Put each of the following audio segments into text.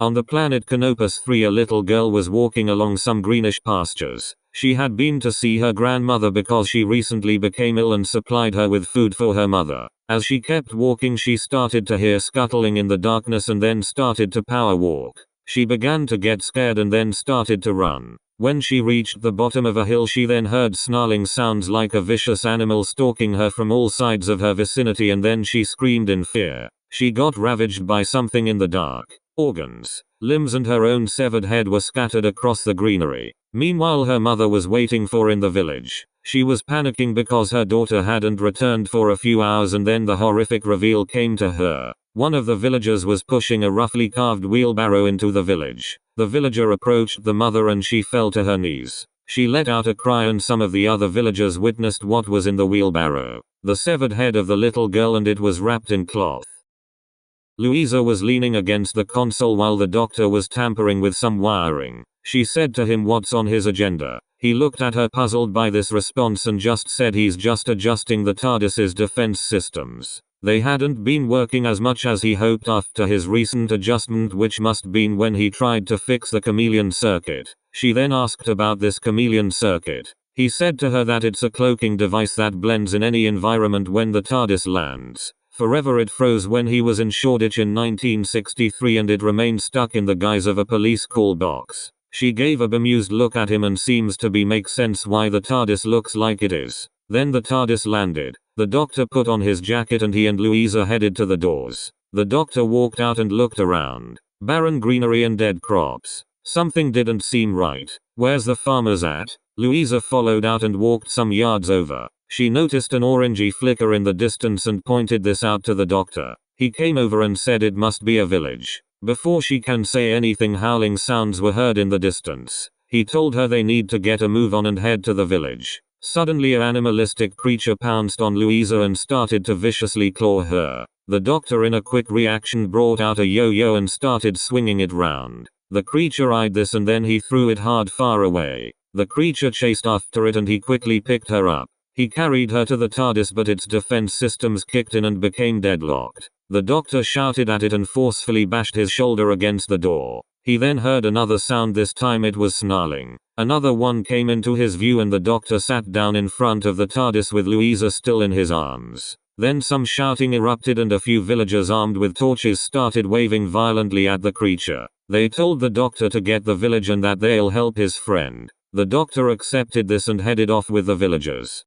On the planet Canopus 3, a little girl was walking along some greenish pastures. She had been to see her grandmother because she recently became ill and supplied her with food for her mother. As she kept walking, she started to hear scuttling in the darkness and then started to power walk. She began to get scared and then started to run. When she reached the bottom of a hill, she then heard snarling sounds like a vicious animal stalking her from all sides of her vicinity, and then she screamed in fear. She got ravaged by something in the dark. Organs, limbs and her own severed head were scattered across the greenery. Meanwhile, her mother was waiting for in the village. She was panicking because her daughter hadn't returned for a few hours, and then the horrific reveal came to her. One of the villagers was pushing a roughly carved wheelbarrow into the village. The villager approached the mother and she fell to her knees. She let out a cry and some of the other villagers witnessed what was in the wheelbarrow. The severed head of the little girl, and it was wrapped in cloth. Louisa was leaning against the console while the doctor was tampering with some wiring. She said to him, "What's on his agenda?" He looked at her puzzled by this response and just said he's just adjusting the TARDIS's defense systems. They hadn't been working as much as he hoped after his recent adjustment, which must been when he tried to fix the chameleon circuit. She then asked about this chameleon circuit. He said to her that it's a cloaking device that blends in any environment when the TARDIS lands. Forever it froze when he was in Shoreditch in 1963, and it remained stuck in the guise of a police call box. She gave a bemused look at him and seems to make sense why the TARDIS looks like it is. Then the TARDIS landed. The doctor put on his jacket and he and Louisa headed to the doors. The doctor walked out and looked around. Barren greenery and dead crops. Something didn't seem right. "Where's the farmers at?" Louisa followed out and walked some yards over. She noticed an orangey flicker in the distance and pointed this out to the doctor. He came over and said it must be a village. Before she can say anything, howling sounds were heard in the distance. He told her they need to get a move on and head to the village. Suddenly, an animalistic creature pounced on Louisa and started to viciously claw her. The doctor, in a quick reaction, brought out a yo-yo and started swinging it round. The creature eyed this and then he threw it hard far away. The creature chased after it and he quickly picked her up. He carried her to the TARDIS, but its defense systems kicked in and became deadlocked. The doctor shouted at it and forcefully bashed his shoulder against the door. He then heard another sound. This time it was snarling. Another one came into his view and the doctor sat down in front of the TARDIS with Louisa still in his arms. Then some shouting erupted and a few villagers armed with torches started waving violently at the creature. They told the doctor to get the village and that they'll help his friend. The doctor accepted this and headed off with the villagers.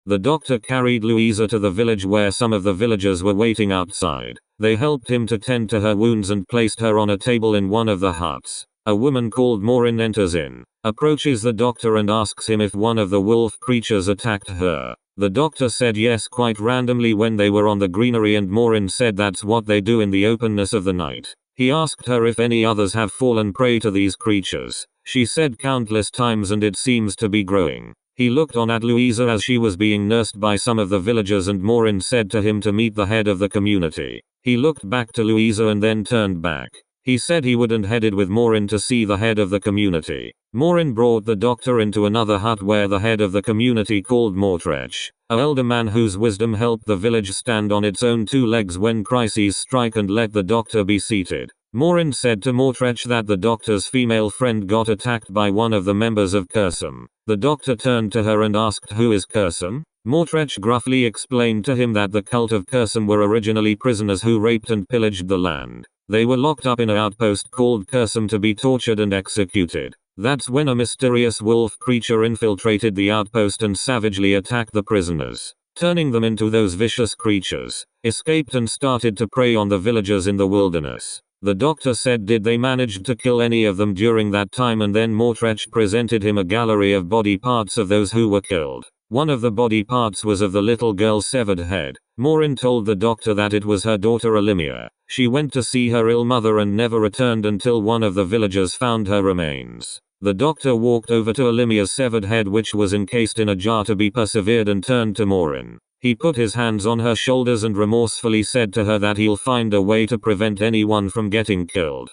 The doctor carried Louisa to the village where some of the villagers were waiting outside. They helped him to tend to her wounds and placed her on a table in one of the huts. A woman called Maureen enters in, approaches the doctor and asks him if one of the wolf creatures attacked her. The doctor said yes, quite randomly when they were on the greenery, and Maureen said that's what they do in the openness of the night. He asked her if any others have fallen prey to these creatures. She said countless times, and it seems to be growing. He looked on at Louisa as she was being nursed by some of the villagers, and Maureen said to him to meet the head of the community. He looked back to Louisa and then turned back. He said he would and headed with Maureen to see the head of the community. Maureen brought the doctor into another hut where the head of the community, called Mortrech, an elder man whose wisdom helped the village stand on its own two legs when crises strike, and let the doctor be seated. Maureen said to Mortrech that the doctor's female friend got attacked by one of the members of Cursum. The doctor turned to her and asked, "Who is Cursum?" Mortrech gruffly explained to him that the cult of Cursum were originally prisoners who raped and pillaged the land. They were locked up in an outpost called Cursum to be tortured and executed. That's when a mysterious wolf creature infiltrated the outpost and savagely attacked the prisoners, turning them into those vicious creatures, escaped and started to prey on the villagers in the wilderness. The doctor said did they manage to kill any of them during that time, and then Mortrech presented him a gallery of body parts of those who were killed. One of the body parts was of the little girl's severed head. Maureen told the doctor that it was her daughter Olimia. She went to see her ill mother and never returned until one of the villagers found her remains. The doctor walked over to Olimia's severed head, which was encased in a jar to be persevered, and turned to Maureen. He put his hands on her shoulders and remorsefully said to her that he'll find a way to prevent anyone from getting killed.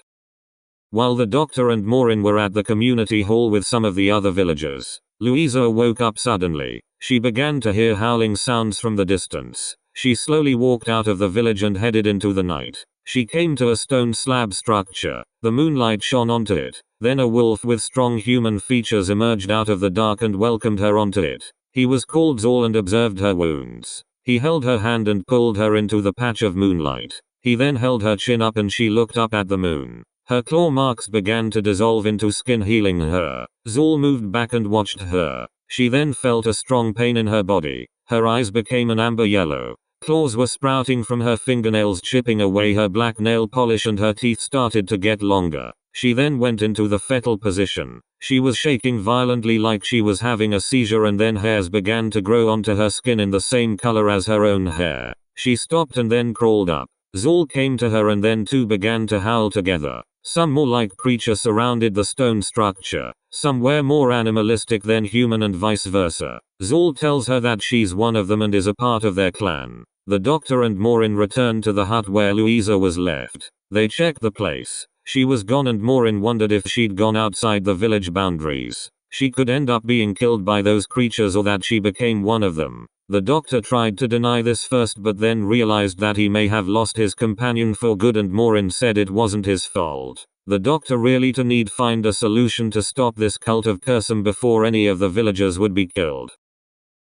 While the doctor and Maureen were at the community hall with some of the other villagers, Louisa woke up suddenly. She began to hear howling sounds from the distance. She slowly walked out of the village and headed into the night. She came to a stone slab structure. The moonlight shone onto it. Then a wolf with strong human features emerged out of the dark and welcomed her onto it. He was called Zol and observed her wounds. He held her hand and pulled her into the patch of moonlight. He then held her chin up and she looked up at the moon. Her claw marks began to dissolve into skin, healing her. Zol moved back and watched her. She then felt a strong pain in her body. Her eyes became an amber yellow. Claws were sprouting from her fingernails, chipping away her black nail polish, and her teeth started to get longer. She then went into the fetal position. She was shaking violently like she was having a seizure, and then hairs began to grow onto her skin in the same color as her own hair. She stopped and then crawled up. Zol came to her and then two began to howl together. Some more like creature surrounded the stone structure. Some were more animalistic than human and vice versa. Zol tells her that she's one of them and is a part of their clan. The doctor and Maureen returned to the hut where Louisa was left. They checked the place. She was gone and Maureen wondered if she'd gone outside the village boundaries. She could end up being killed by those creatures or that she became one of them. The doctor tried to deny this first but then realized that he may have lost his companion for good, and Maureen said it wasn't his fault. The doctor really need find a solution to stop this cult of Cursum before any of the villagers would be killed.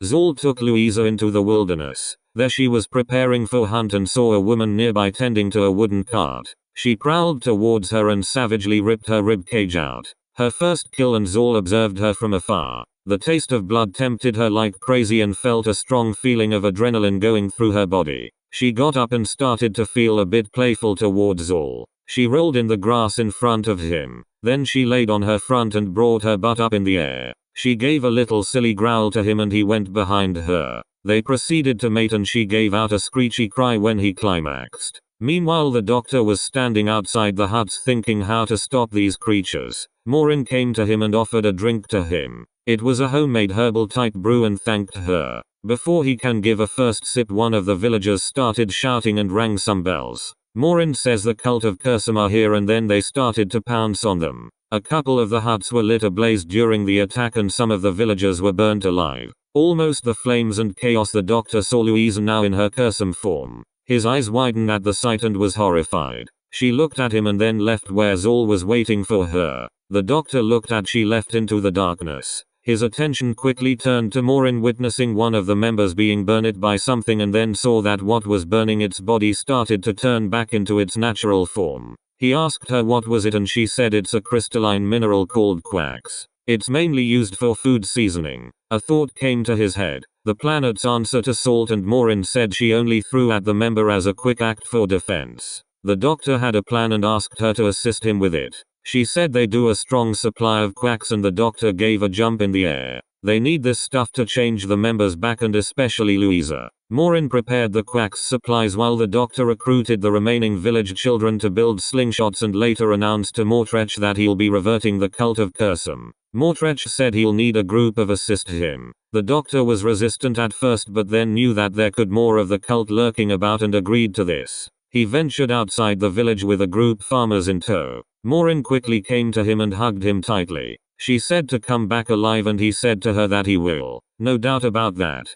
Zol took Louisa into the wilderness. There she was preparing for hunt and saw a woman nearby tending to a wooden cart. She prowled towards her and savagely ripped her rib cage out. Her first kill, and Zol observed her from afar. The taste of blood tempted her like crazy and felt a strong feeling of adrenaline going through her body. She got up and started to feel a bit playful towards Zol. She rolled in the grass in front of him. Then she laid on her front and brought her butt up in the air. She gave a little silly growl to him and he went behind her. They proceeded to mate and she gave out a screechy cry when he climaxed. Meanwhile, the doctor was standing outside the huts thinking how to stop these creatures. Maureen came to him and offered a drink to him. It was a homemade herbal type brew and thanked her. Before he can give a first sip, one of the villagers started shouting and rang some bells. Maureen says the cult of Cursum are here, and then they started to pounce on them. A couple of the huts were lit ablaze during the attack and some of the villagers were burnt alive. Almost the flames and chaos. The doctor saw Louisa now in her Cursum form. His eyes widened at the sight and was horrified. She looked at him and then left where Zol was waiting for her. The doctor looked at she left into the darkness. His attention quickly turned to Maureen witnessing one of the members being burned by something, and then saw that what was burning its body started to turn back into its natural form. He asked her what was it and she said it's a crystalline mineral called quax. It's mainly used for food seasoning. A thought came to his head. The planet's answer to salt, and Maureen said she only threw at the member as a quick act for defense. The doctor had a plan and asked her to assist him with it. She said they do a strong supply of quacks and the doctor gave a jump in the air. They need this stuff to change the members back, and especially Louisa. Maureen prepared the quacks supplies while the doctor recruited the remaining village children to build slingshots and later announced to Mortrech that he'll be reverting the cult of Cursum. Mortrech said he'll need a group of assist him. The doctor was resistant at first but then knew that there could more of the cult lurking about and agreed to this. He ventured outside the village with a group farmers in tow. Maureen quickly came to him and hugged him tightly. She said to come back alive and he said to her that he will. No doubt about that.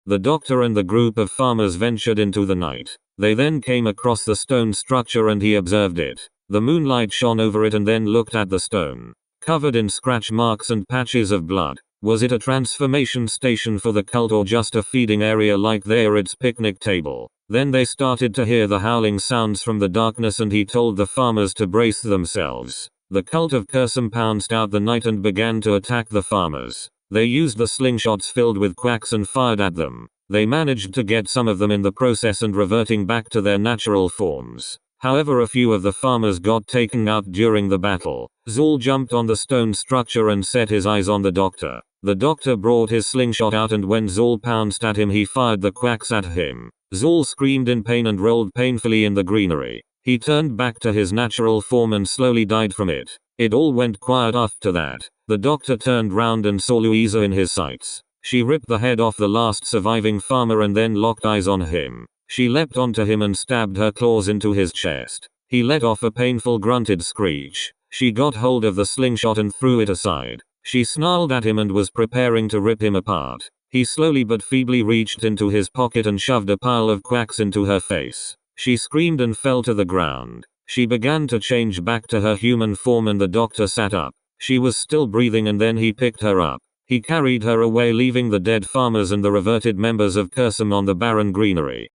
The doctor and the group of farmers ventured into the night. They then came across the stone structure and he observed it. The moonlight shone over it and then looked at the stone. Covered in scratch marks and patches of blood. Was it a transformation station for the cult or just a feeding area like there its picnic table? Then they started to hear the howling sounds from the darkness and he told the farmers to brace themselves. The cult of Cursum pounced out the night and began to attack the farmers. They used the slingshots filled with quacks and fired at them. They managed to get some of them in the process and reverting back to their natural forms. However, a few of the farmers got taken out during the battle. Zol jumped on the stone structure and set his eyes on the doctor. The doctor brought his slingshot out and when Zol pounced at him he fired the quacks at him. Zol screamed in pain and rolled painfully in the greenery. He turned back to his natural form and slowly died from it. It all went quiet after that. The doctor turned round and saw Louisa in his sights. She ripped the head off the last surviving farmer and then locked eyes on him. She leapt onto him and stabbed her claws into his chest. He let off a painful grunted screech. She got hold of the slingshot and threw it aside. She snarled at him and was preparing to rip him apart. He slowly but feebly reached into his pocket and shoved a pile of quacks into her face. She screamed and fell to the ground. She began to change back to her human form and the doctor sat up. She was still breathing and then he picked her up. He carried her away, leaving the dead farmers and the reverted members of Cursum on the barren greenery.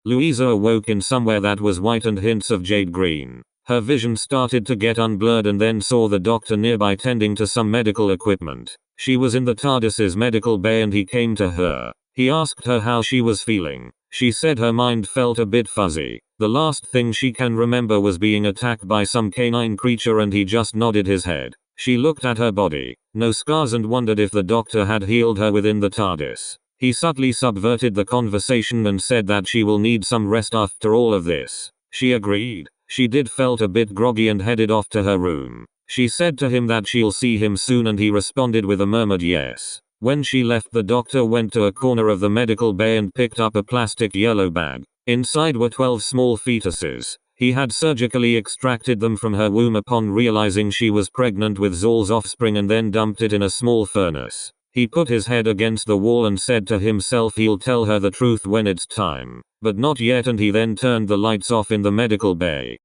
Louisa awoke in somewhere that was white and hints of jade green. Her vision started to get unblurred and then saw the doctor nearby tending to some medical equipment. She was in the TARDIS's medical bay and he came to her. He asked her how she was feeling. She said her mind felt a bit fuzzy. The last thing she can remember was being attacked by some canine creature and he just nodded his head. She looked at her body, no scars, and wondered if the doctor had healed her within the TARDIS. He subtly subverted the conversation and said that she will need some rest after all of this. She agreed. She did felt a bit groggy and headed off to her room. She said to him that she'll see him soon and he responded with a murmured yes. When she left, the doctor went to a corner of the medical bay and picked up a plastic yellow bag. Inside were 12 small fetuses. He had surgically extracted them from her womb upon realizing she was pregnant with Zol's offspring and then dumped it in a small furnace. He put his head against the wall and said to himself he'll tell her the truth when it's time. But not yet, and he then turned the lights off in the medical bay.